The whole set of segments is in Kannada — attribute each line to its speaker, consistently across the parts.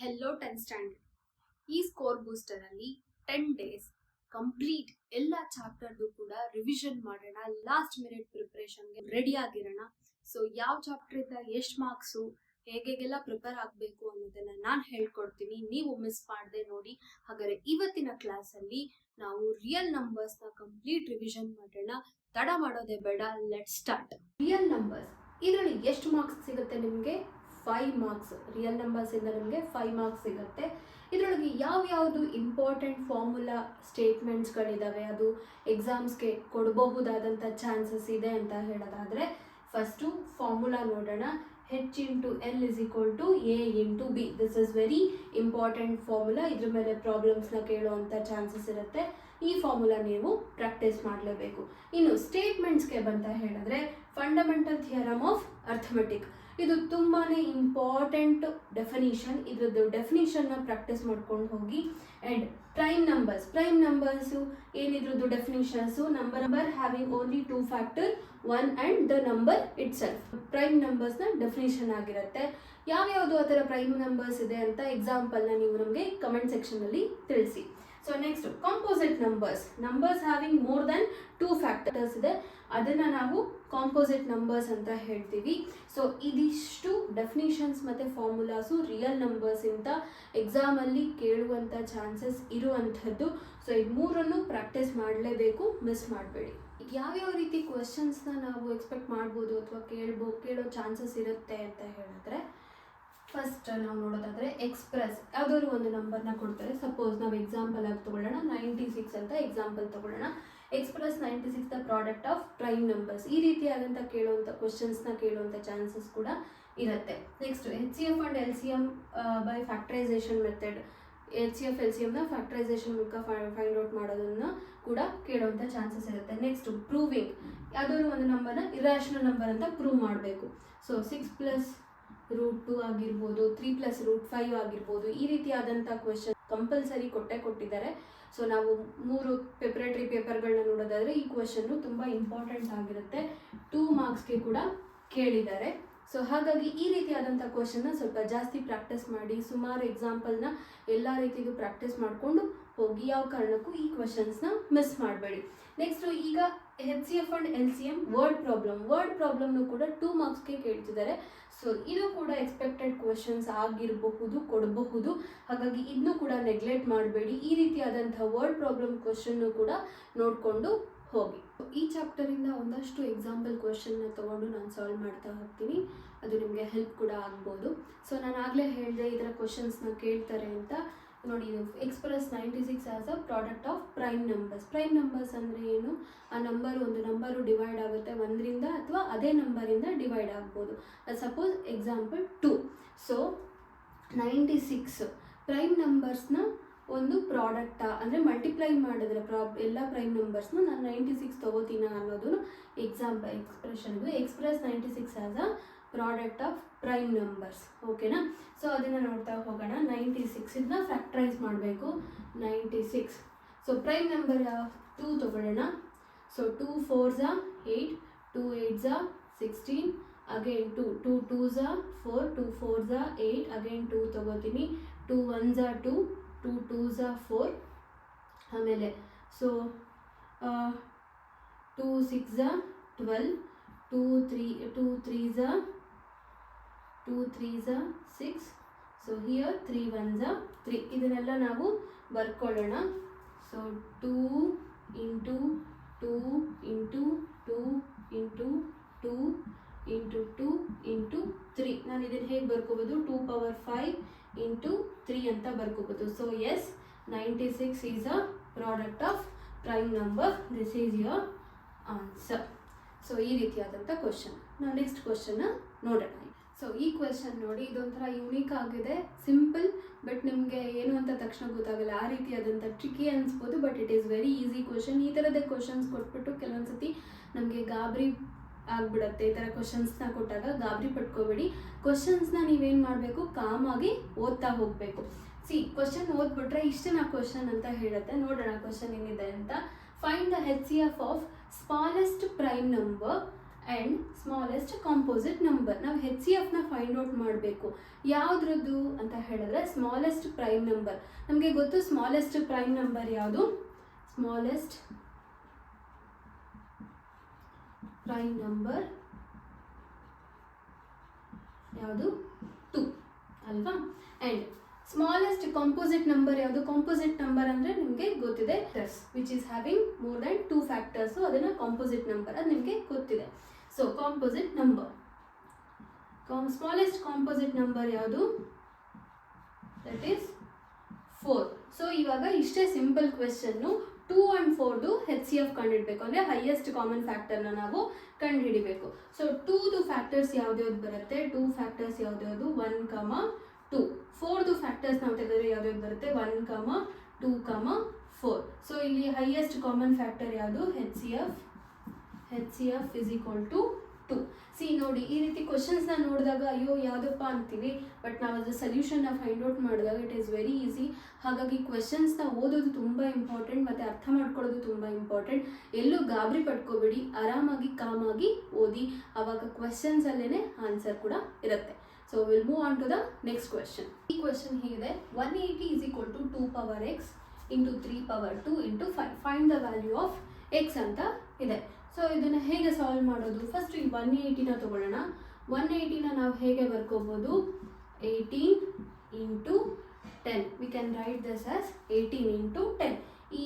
Speaker 1: Hello 10th standard. ಈ ಸ್ಕೋರ್ ಬೂಸ್ಟರ್ ಅಲ್ಲಿ 10 ಡೇಸ್ ಕಂಪ್ಲೀಟ್ ಎಲ್ಲ ಚಾಪ್ಟರ್ದು ಕೂಡ ರಿವಿಷನ್ ಮಾಡೋಣ. ಲಾಸ್ಟ್ ಮಿನಿಟ್ ಪ್ರಿಪರೇಷನ್ಗೆ ರೆಡಿ ಆಗಿರೋಣ. ಸೊ ಯಾವ ಚಾಪ್ಟರ್ ಇಂದ ಎಷ್ಟು ಮಾರ್ಕ್ಸು, ಹೇಗೆಲ್ಲ ಪ್ರಿಪೇರ್ ಆಗಬೇಕು ಅನ್ನೋದನ್ನ ನಾನು ಹೇಳ್ಕೊಡ್ತೀನಿ. ನೀವು ಮಿಸ್ ಮಾಡದೆ ನೋಡಿ. ಹಾಗಾದ್ರೆ ಇವತ್ತಿನ ಕ್ಲಾಸಲ್ಲಿ ನಾವು ರಿಯಲ್ ನಂಬರ್ಸ್ನ ಕಂಪ್ಲೀಟ್ ರಿವಿಷನ್ ಮಾಡೋಣ. ತಡ ಮಾಡೋದೇ ಬೇಡ, ಲೆಟ್ ಸ್ಟಾರ್ಟ್. ರಿಯಲ್ ನಂಬರ್ಸ್ ಇದರಲ್ಲಿ ಎಷ್ಟು ಮಾರ್ಕ್ಸ್ ಸಿಗುತ್ತೆ ನಿಮಗೆ? 5 ಮಾರ್ಕ್ಸ್. ರಿಯಲ್ ನಂಬರ್ಸ್ ಇಂದ ನಿಮಗೆ 5 ಮಾರ್ಕ್ಸ್ ಸಿಗುತ್ತೆ. ಇದರೊಳಗೆ ಯಾವ್ಯಾವುದು ಇಂಪಾರ್ಟೆಂಟ್ ಫಾರ್ಮುಲಾ ಸ್ಟೇಟ್ಮೆಂಟ್ಸ್ಗಳಿದಾವೆ, ಅದು ಎಕ್ಸಾಮ್ಸ್ಗೆ ಕೊಡಬಹುದಾದಂಥ ಚಾನ್ಸಸ್ ಇದೆ ಅಂತ ಹೇಳೋದಾದರೆ, ಫಸ್ಟು ಫಾರ್ಮುಲಾ ನೋಡೋಣ. H into L is equal to A into B. This is very important formula. ಇದ್ರ ಮೇಲೆ ಪ್ರಾಬ್ಲಮ್ಸ್ನ ಕೇಳುವಂಥ ಚಾನ್ಸಸ್ ಇರುತ್ತೆ. ಈ ಫಾರ್ಮುಲಾ ನೀವು ಪ್ರಾಕ್ಟೀಸ್ ಮಾಡಲೇಬೇಕು. ಇನ್ನು ಸ್ಟೇಟ್ಮೆಂಟ್ಸ್ಗೆ ಬಂತ ಹೇಳಿದ್ರೆ, ಫಂಡಮೆಂಟಲ್ ಥಿಯರಮ್ ಆಫ್ ಅರ್ಥಮೆಟಿಕ್, ಇದು ತುಂಬಾ ಇಂಪಾರ್ಟೆಂಟ್ ಡೆಫಿನಿಷನ್. ಇದ್ರದ್ದು ಡೆಫಿನಿಷನ್ನ ಪ್ರಾಕ್ಟೀಸ್ ಮಾಡ್ಕೊಂಡು ಹೋಗಿ. ಆ್ಯಂಡ್ ಪ್ರೈಮ್ ನಂಬರ್ಸು ಏನಿದ್ರದ್ದು definitions, number having only 2 factor 1 and the number itself. Prime ನಂಬರ್ಸ್ನ ಡೆಫಿನಿಷನ್ ಆಗಿರುತ್ತೆ. ಯಾವ್ಯಾವುದು ಆ ಥರ ಪ್ರೈಮ್ ನಂಬರ್ಸ್ ಇದೆ ಅಂತ ಎಕ್ಸಾಂಪಲ್ನ ನೀವು ನಮಗೆ ಕಮೆಂಟ್ ಸೆಕ್ಷನಲ್ಲಿ ತಿಳಿಸಿ. So next composite numbers having more than 2 factors ಇದೆ, ಅದನ್ನು ನಾವು ಕಾಂಪೋಸಿಟ್ ನಂಬರ್ಸ್ ಅಂತ ಹೇಳ್ತೀವಿ. ಸೊ ಇದಿಷ್ಟು ಡೆಫಿನಿಷನ್ಸ್ ಮತ್ತು ಫಾರ್ಮುಲಾಸು ರಿಯಲ್ ನಂಬರ್ಸ್ ಅಂತ ಎಕ್ಸಾಮಲ್ಲಿ ಕೇಳುವಂಥ ಚಾನ್ಸಸ್ ಇರುವಂಥದ್ದು. ಸೊ ಇದು ಮೂರನ್ನು ಪ್ರಾಕ್ಟೀಸ್ ಮಾಡಲೇಬೇಕು, ಮಿಸ್ ಮಾಡಬೇಡಿ. ಯಾವ್ಯಾವ ರೀತಿ ಕ್ವೆಶನ್ಸ್ನ ನಾವು ಎಕ್ಸ್ಪೆಕ್ಟ್ ಮಾಡ್ಬೋದು ಅಥವಾ ಕೇಳೋ ಚಾನ್ಸಸ್ ಇರುತ್ತೆ ಅಂತ ಹೇಳಿದ್ರೆ, ಫಸ್ಟ್ ನಾವು ನೋಡೋದಾದರೆ ಎಕ್ಸ್ಪ್ರೆಸ್ ಯಾವುದಾದ್ರು ಒಂದು ನಂಬರ್ನ ಕೊಡ್ತಾರೆ. ಸಪೋಸ್ ನಾವು ಎಕ್ಸಾಂಪಲ್ ಆಗಿ ತೊಗೊಳ್ಳೋಣ, 96 ಅಂತ ಎಕ್ಸಾಂಪಲ್ ತೊಗೊಳ್ಳೋಣ. Express 96 the product of prime numbers. ಈ ರೀತಿಯಾದಂಥ ಕ್ವೆಶನ್ಸ್ನ ಕೇಳುವಂಥ ಚಾನ್ಸಸ್ ಕೂಡ ಇರುತ್ತೆ. Next HCF and LCM by factorization method. HCF LCMನ ಫ್ಯಾಕ್ಟರೈಸೇಷನ್ ಮೂಲಕ ಫೈಂಡ್ ಔಟ್ ಮಾಡೋದನ್ನು ಕೂಡ ಕೇಳುವಂಥ ಚಾನ್ಸಸ್ ಇರುತ್ತೆ. ನೆಕ್ಸ್ಟ್ ಪ್ರೂವಿಂಗ್, ಯಾವುದಾದ್ರು ಒಂದು ನಂಬರ್ನ ಇರ್ಯಾಷನಲ್ ನಂಬರ್ ಅಂತ ಪ್ರೂವ್ ಮಾಡಬೇಕು. ಸೊ 6+√2 ಆಗಿರ್ಬೋದು, 3+5 ಆಗಿರ್ಬೋದು. ಈ ರೀತಿಯಾದಂಥ ಕ್ವೆಶನ್ ಕಂಪಲ್ಸರಿ ಕೊಟ್ಟಿದ್ದಾರೆ. ಸೊ ನಾವು 3 ಪ್ರಿಪರೇಟರಿ ಪೇಪರ್ಗಳನ್ನ ನೋಡೋದಾದರೆ ಈ ಕ್ವೆಶನ್ನು ತುಂಬ ಇಂಪಾರ್ಟೆಂಟ್ ಆಗಿರುತ್ತೆ. 2 ಮಾರ್ಕ್ಸ್ಗೆ ಕೂಡ ಕೇಳಿದ್ದಾರೆ. ಸೊ ಹಾಗಾಗಿ ಈ ರೀತಿಯಾದಂಥ ಕ್ವೆಶನ್ನ ಸ್ವಲ್ಪ ಜಾಸ್ತಿ ಪ್ರಾಕ್ಟೀಸ್ ಮಾಡಿ, ಸುಮಾರು ಎಕ್ಸಾಂಪಲ್ನ ಎಲ್ಲ ರೀತಿಯದು ಪ್ರಾಕ್ಟೀಸ್ ಮಾಡಿಕೊಂಡು ಹೋಗಿ. ಯಾವ ಕಾರಣಕ್ಕೂ ಈ ಕ್ವೆಶನ್ಸ್ನ ಮಿಸ್ ಮಾಡಬೇಡಿ. ನೆಕ್ಸ್ಟು ಈಗ HCF ಆ್ಯಂಡ್ LCM ವರ್ಡ್ ಪ್ರಾಬ್ಲಮ್ನು ಕೂಡ 2 ಮಾರ್ಕ್ಸ್ಗೆ ಕೇಳ್ತಿದ್ದಾರೆ. ಸೊ ಇದು ಕೂಡ ಎಕ್ಸ್ಪೆಕ್ಟೆಡ್ ಕ್ವೆಶನ್ಸ್ ಆಗಿರಬಹುದು, ಕೊಡಬಹುದು. ಹಾಗಾಗಿ ಇದನ್ನು ಕೂಡ ನೆಗ್ಲೆಕ್ಟ್ ಮಾಡಬೇಡಿ. ಈ ರೀತಿಯಾದಂಥ ವರ್ಡ್ ಪ್ರಾಬ್ಲಮ್ ಕ್ವೆಶನ್ನು ಕೂಡ ನೋಡಿಕೊಂಡು ಹೋಗಿ. ಈ ಚಾಪ್ಟರಿಂದ ಒಂದಷ್ಟು ಎಕ್ಸಾಂಪಲ್ ಕ್ವೆಶನ್ನ ತೊಗೊಂಡು ನಾನು ಸಾಲ್ವ್ ಮಾಡ್ತಾ ಹೋಗ್ತೀನಿ. ಅದು ನಿಮಗೆ ಹೆಲ್ಪ್ ಕೂಡ ಆಗ್ಬೋದು. ಸೊ ನಾನು ಆಗಲೇ ಹೇಳಿದೆ ಈ ಥರ ಕ್ವೆಶನ್ಸ್ನ ಕೇಳ್ತಾರೆ ಅಂತ. ನೋಡಿ, ಇದು express 96 as a product of prime numbers ಅಂದರೆ ಏನು? ಆ ಒಂದು ನಂಬರು ಡಿವೈಡ್ ಆಗುತ್ತೆ 1ರಿಂದ ಅಥವಾ ಅದೇ ನಂಬರಿಂದ ಡಿವೈಡ್ ಆಗ್ಬೋದು. Suppose example 2. ಸೊ 96 ಪ್ರೈಮ್ ನಂಬರ್ಸ್ನ ಒಂದು ಪ್ರಾಡಕ್ಟಾ ಅಂದರೆ ಮಲ್ಟಿಪ್ಲೈ ಮಾಡಿದ್ರೆ ಎಲ್ಲ ಪ್ರೈಮ್ ನಂಬರ್ಸ್ನ ನಾನು 96 ತೊಗೋತೀನ ಅನ್ನೋದು expression. Express 96 as a product of prime numbers. ಓಕೆನಾ? ಸೊ ಅದನ್ನು ನೋಡ್ತಾ ಹೋಗೋಣ. 96 ಇದನ್ನ ಫ್ಯಾಕ್ಟರೈಸ್ ಮಾಡಬೇಕು. 96. ಸೊ ಪ್ರೈಮ್ ನಂಬರ್ 2 ತೊಗೊಳ್ಳೋಣ. So 2 4s 8, 2 8s 16, again 2 2s 4, 2 4s 8, again 2 ತೊಗೋತೀನಿ. 2 1s 2, 2 2s 4. ಆಮೇಲೆ so 2 6s 12, 2 3s 6. So here 3 1s 3. ಇದನ್ನೆಲ್ಲ ನಾವು ಬರ್ಕೊಳ್ಳೋಣ. So 2 into 2 into 2 into 2 into 2 into 3. ನಾನು ಇದನ್ನು ಹೇಗೆ ಬರ್ಕೋಬೋದು? 2 power 5 into 3 ಅಂತ ಬರ್ಕೋಬೋದು. So yes, 96 is a product of prime number. This is your answer. So ಈ ರೀತಿಯಾದಂಥ ಕ್ವೆಶನ್. ನಾವು ನೆಕ್ಸ್ಟ್ ಕ್ವೆಶನ್ನ ನೋಡೋಣ. ಸೊ ಈ ಕ್ವೆಶನ್ ನೋಡಿ, ಇದೊಂಥರ ಯೂನಿಕ್ ಆಗಿದೆ, ಸಿಂಪಲ್, ಬಟ್ ನಿಮಗೆ ಏನು ಅಂತ ತಕ್ಷಣ ಗೊತ್ತಾಗಲ್ಲ. ಆ ರೀತಿಯಾದಂಥ ಟ್ರಿಕಿ ಅನಿಸ್ಬೋದು, but it is very easy question. ಈ ಥರದ ಕ್ವೆಶನ್ಸ್ ಕೊಟ್ಬಿಟ್ಟು ಕೆಲವೊಂದು ಸತಿ ನಮಗೆ ಗಾಬರಿ ಆಗಿಬಿಡುತ್ತೆ. ಈ ಥರ ಕ್ವೆಶನ್ಸ್ನ ಕೊಟ್ಟಾಗ ಗಾಬರಿ ಪಟ್ಕೋಬೇಡಿ. ಕ್ವೆಶನ್ಸ್ನ ನೀವೇನು ಮಾಡಬೇಕು? ಕಾಮಾಗಿ ಓದ್ತಾ ಹೋಗಬೇಕು. ಕ್ವೆಶನ್ ಓದ್ಬಿಟ್ರೆ ಇಷ್ಟೇ ನಾ ಕ್ವೆಶನ್ ಅಂತ ಹೇಳುತ್ತೆ. ನೋಡೋಣ ಕ್ವೆಶನ್ ಏನಿದೆ ಅಂತ. Find the HCF of smallest prime number and smallest composite number. ನಾವು ಹೆಚ್ ಸಿ ಎಫ್ನ ಫೈಂಡ್ ಔಟ್ ಮಾಡಬೇಕು. ಯಾವುದ್ರದ್ದು ಅಂತ ಹೇಳಿದ್ರೆ ಸ್ಮಾಲೆಸ್ಟ್ ಪ್ರೈಮ್ ನಂಬರ್. ನಮಗೆ ಗೊತ್ತು ಸ್ಮಾಲೆಸ್ಟ್ ಪ್ರೈಮ್ ನಂಬರ್ ಯಾವುದು? ಸ್ಮಾಲೆಸ್ಟ್ ಪ್ರೈಮ್ ನಂಬರ್ ಯಾವುದು? 2 ಅಲ್ವಾ? ಆ್ಯಂಡ್ ಸ್ಮಾಲೆಸ್ಟ್ ಕಾಂಪೋಸಿಟ್ ನಂಬರ್ ಯಾವುದು? ಕಾಂಪೋಸಿಟ್ ನಂಬರ್ ಅಂದರೆ ನಿಮಗೆ ಗೊತ್ತಿದೆ, which is having more than 2 factors, ಅದನ್ನು ಕಾಂಪೋಸಿಟ್ ನಂಬರ್, ಅದು ನಿಮಗೆ ಗೊತ್ತಿದೆ. So composite number, smallest composite number ಯಾವುದು? That is 4. ಸೊ ಇವಾಗ ಇಷ್ಟೇ ಸಿಂಪಲ್ ಕ್ವೆಶನ್ನು. 2 and 4ದು ಹೆಚ್ ಸಿ ಎಫ್ ಕಂಡುಹಿಡಬೇಕು, ಅಂದರೆ ಹೈಯೆಸ್ಟ್ ಕಾಮನ್ ಫ್ಯಾಕ್ಟರ್ನ ನಾವು ಕಂಡುಹಿಡಿಬೇಕು. ಸೊ 2ದು ಫ್ಯಾಕ್ಟರ್ಸ್ ಯಾವ್ದ್ಯಾವ್ದು ಬರುತ್ತೆ? 2 ಫ್ಯಾಕ್ಟರ್ಸ್ ಯಾವ್ದ್ಯಾವುದು? 1, 2. 4ದು ಫ್ಯಾಕ್ಟರ್ಸ್ ನಾವು ತೆಗೆದ್ರೆ ಯಾವ್ದ್ಯಾವ್ದು ಬರುತ್ತೆ? 1, 2, 4. ಸೊ ಇಲ್ಲಿ ಹೈಯೆಸ್ಟ್ ಕಾಮನ್ ಫ್ಯಾಕ್ಟರ್ ಯಾವುದು? H C F is equal to 2. ಸಿ ನೋಡಿ, ಈ ರೀತಿ ಕ್ವಶನ್ಸ್ನ ನೋಡಿದಾಗ ಅಯ್ಯೋ ಯಾವುದಪ್ಪ ಅಂತೀವಿ, ಬಟ್ ನಾವು ಅದ್ರ ಸೊಲ್ಯೂಷನ್ನ ಫೈಂಡ್ ಔಟ್ ಮಾಡಿದಾಗ ಇಟ್ ಈಸ್ ವೆರಿ ಈಸಿ. ಹಾಗಾಗಿ ಕ್ವೆಶನ್ಸ್ನ ಓದೋದು ತುಂಬ ಇಂಪಾರ್ಟೆಂಟ್ ಮತ್ತು ಅರ್ಥ ಮಾಡ್ಕೊಳ್ಳೋದು ತುಂಬ ಇಂಪಾರ್ಟೆಂಟ್. ಎಲ್ಲೂ ಗಾಬರಿ ಪಡ್ಕೋಬೇಡಿ, ಆರಾಮಾಗಿ ಕಾಮಾಗಿ ಓದಿ, ಆವಾಗ ಕ್ವೆಶನ್ಸಲ್ಲೇ ಆನ್ಸರ್ ಕೂಡ ಇರುತ್ತೆ. So will move on to the next question. ಈ ಕ್ವೆಶನ್ ಹೀಗಿದೆ: 180 is equal to 2 power x into 3 power 2 into 5. Find the value of X ಅಂತ ಇದೆ. ಸೊ ಇದನ್ನು ಹೇಗೆ ಸಾಲ್ವ್ ಮಾಡೋದು? ಫಸ್ಟ್ ಈ 180ನ ತಗೊಳ್ಳೋಣ. 180ನ ನಾವು ಹೇಗೆ ಬರ್ಕೋಬೋದು? 18 into 10. We can write this as 18 into 10. ಈ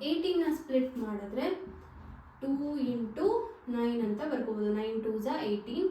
Speaker 1: 18ನ ಸ್ಪ್ಲಿಟ್ ಮಾಡಿದ್ರೆ 2 into 9 ಅಂತ ಬರ್ಕೋಬೋದು. 9 2s 18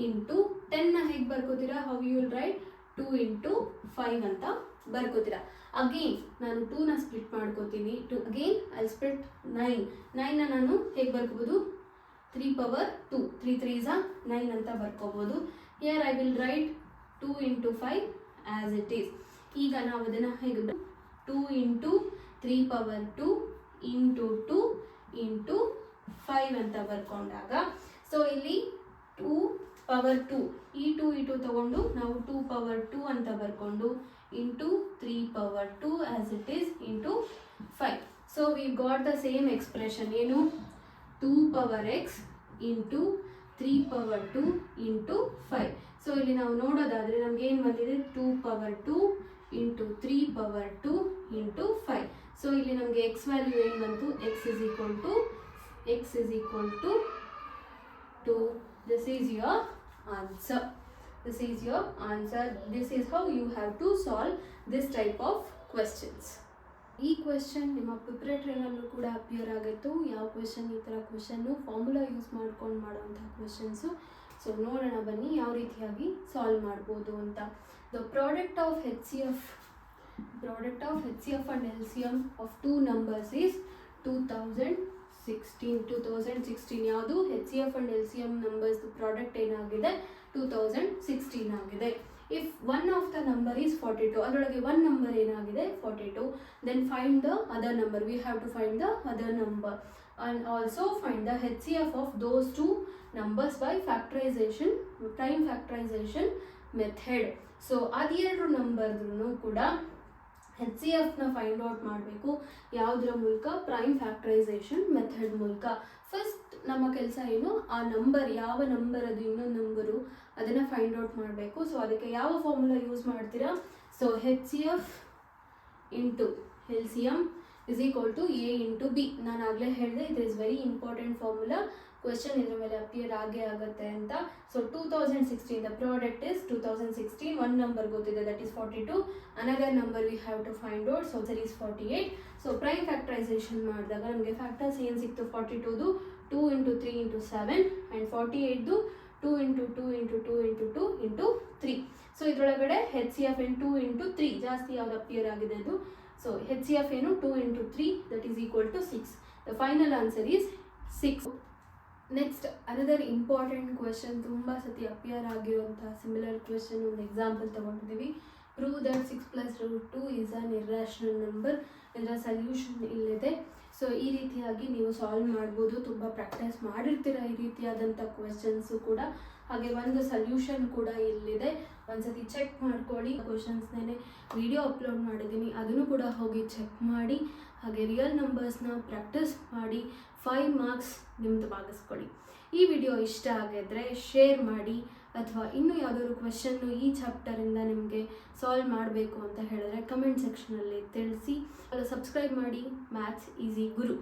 Speaker 1: into 10ನ ಹೇಗೆ ಬರ್ಕೋತೀರಾ? How you will write? 2 into 5 ಅಂತ ಬರ್ಕೋತೀರಾ. ಅಗೇನ್ ನಾನು 2ನ ಸ್ಪ್ಲಿಟ್ ಮಾಡ್ಕೋತೀನಿ. ಅಗೇನ್ ಐ ಸ್ಪ್ಲಿಟ್ 9ನ ನಾನು ಹೇಗೆ ಬರ್ಕೋಬೋದು? 3 power 2. 3 3s 9 ಅಂತ ಬರ್ಕೋಬೋದು. Here I will write 2 into 5 as it is. ಈಗ ನಾವು ಅದನ್ನು ಹೇಗೆ 2 into 3 power 2 into 2 into 5 ಅಂತ ಬರ್ಕೊಂಡಾಗ, ಸೊ ಇಲ್ಲಿ 2 power 2, ಈ 2 ತಗೊಂಡು ನಾವು 2 power 2 ಅಂತ ಬರ್ಕೊಂಡು into 3 power 2 as it is into 5. So we got the same expression. ಏನು? 2 power x into 3 power 2 into 5. So ಇಲ್ಲಿ ನಾವು ನೋಡೋದಾದರೆ ನಮ್ಗೆ ಏನು ಬಂದಿದೆ? 2 power 2 into 3 power 2 into 5. So ಇಲ್ಲಿ ನಮಗೆ ಎಕ್ಸ್ ವ್ಯಾಲ್ಯೂ ಏನು ಬಂತು? x is equal to 2. This is your answer. This is your answer. This is how you have to solve this type of questions. ಈ ಕ್ವೆಶನ್ ನಿಮ್ಮ ಪ್ರಿಪ್ರೇಟರಿನಲ್ಲೂ ಕೂಡ ಅಪಿಯರ್ ಆಗಿತ್ತು. ಯಾವ ಕ್ವೆಶನ್? ಈ ಥರ ಕ್ವೆಶನ್ನು ಫಾರ್ಮುಲಾ ಯೂಸ್ ಮಾಡ್ಕೊಂಡು ಮಾಡೋವಂಥ ಕ್ವೆಶನ್ಸು. ಸೊ ನೋಡೋಣ ಬನ್ನಿ ಯಾವ ರೀತಿಯಾಗಿ ಸಾಲ್ವ್ ಮಾಡ್ಬೋದು ಅಂತ. The product of H C F and LCM of 2 numbers is 2016. ಯಾವುದು? H C F and LCM numbers product ಏನಾಗಿದೆ? 2016 ಆಗಿದೆ. If one of the number is 42, ಅದರೊಳಗೆ ಒನ್ ನಂಬರ್ ಏನಾಗಿದೆ? 42. Then find the other number. We have to find the other number and also find the HCF of those two numbers by prime factorization method. So ಅದೆರಡು ನಂಬರ್ನು ಕೂಡ ಹೆಚ್ ಸಿ ಎಫ್ನ ಫೈಂಡ್ ಔಟ್ ಮಾಡಬೇಕು. ಯಾವುದರ ಮೂಲಕ? ಪ್ರೈಮ್ ಫ್ಯಾಕ್ಟರೈಸೇಷನ್ ಮೆಥಡ್ ಮೂಲಕ. ಫಸ್ಟ್ ನಮ್ಮ ಕೆಲಸ ಏನು? ಆ ನಂಬರ್ ಯಾವ ನಂಬರ್, ಅದು ಇನ್ನೊಂದು ನಂಬರು, ಅದನ್ನು ಫೈಂಡ್ ಔಟ್ ಮಾಡಬೇಕು. ಸೊ ಅದಕ್ಕೆ ಯಾವ ಫಾರ್ಮುಲಾ ಯೂಸ್ ಮಾಡ್ತೀರಾ? So H C F into LCM is equal to A into B. ನಾನು ಆಗಲೇ ಹೇಳಿದೆ, it is very important formula. Question ಇದ್ರ ಮೇಲೆ ಅಪಿಯರ್ ಆಗೇ ಆಗುತ್ತೆ ಅಂತ. So 2016, the product is 2016. One number ಗೊತ್ತಿದೆ, that is 42. Another number we have to find out. So that is 48. So prime factorization ಮಾಡಿದಾಗ ನಮಗೆ ಫ್ಯಾಕ್ಟರ್ಸ್ ಏನು ಸಿಕ್ತು? 42ದು 2 into 3 into 7 ಆ್ಯಂಡ್ 48ದು 2 into 2 into 2 into 2 into 3. So ಇದರೊಳಗಡೆ ಹೆಚ್ ಸಿ ಎಫ್ ಏನು? 2 into 3 ಜಾಸ್ತಿ ಯಾವ್ದು ಅಪಿಯರ್ ಆಗಿದೆ ಅದು. ಸೊ ಹೆಚ್ ಸಿ ಎಫ್ ಏನು? 2 into 3, that is equal to 6. The final answer is 6. Next another important question, ತುಂಬ ಸತಿ ಅಪಿಯರ್ ಆಗಿರುವಂಥ ಸಿಮಿಲರ್ ಕ್ವೆಶನ್. ಒಂದು ಎಕ್ಸಾಂಪಲ್ ತೊಗೊಂಡಿದ್ದೀವಿ. Prove that 6 + √2 is an irrational number. ಇದರ ಸಲ್ಯೂಷನ್ ಇಲ್ಲಿದೆ. ಸೊ ಈ ರೀತಿಯಾಗಿ ನೀವು ಸಾಲ್ವ್ ಮಾಡ್ಬೋದು. ತುಂಬ ಪ್ರಾಕ್ಟೀಸ್ ಮಾಡಿರ್ತೀರ ಈ ರೀತಿಯಾದಂಥ ಕ್ವೆಶನ್ಸು ಕೂಡ. ಹಾಗೆ ಒಂದು ಸಲ್ಯೂಷನ್ ಕೂಡ ಇಲ್ಲಿದೆ. ಒಂದ್ಸತಿ ಚೆಕ್ ಮಾಡ್ಕೊಳ್ಳಿ. ಕ್ವಶನ್ಸ್ನೇ ವಿಡಿಯೋ ಅಪ್ಲೋಡ್ ಮಾಡಿದ್ದೀನಿ, ಅದನ್ನು ಕೂಡ ಹೋಗಿ ಚೆಕ್ ಮಾಡಿ. ಹಾಗೆ ರಿಯಲ್ ನಂಬರ್ಸ್ನ ಪ್ರಾಕ್ಟೀಸ್ ಮಾಡಿ 5 ಮಾರ್ಕ್ಸ್ ನಿಮ್ಮದು ಭಾಗಿಸ್ಕೊಳ್ಳಿ. ಈ ವಿಡಿಯೋ ಇಷ್ಟ ಆಗಿದ್ರೆ ಶೇರ್ ಮಾಡಿ, ಅಥವಾ ಇನ್ನೂ ಯಾವುದಾದ್ರು ಕ್ವೆಶನ್ನು ಈ ಚಾಪ್ಟರಿಂದ ನಿಮಗೆ ಸಾಲ್ವ್ ಮಾಡಬೇಕು ಅಂತ ಹೇಳಿದ್ರೆ ಕಮೆಂಟ್ ಸೆಕ್ಷನಲ್ಲಿ ತಿಳಿಸಿ. ಸಬ್ಸ್ಕ್ರೈಬ್ ಮಾಡಿ ಮ್ಯಾಥ್ಸ್ ಈಸಿ ಗುರು.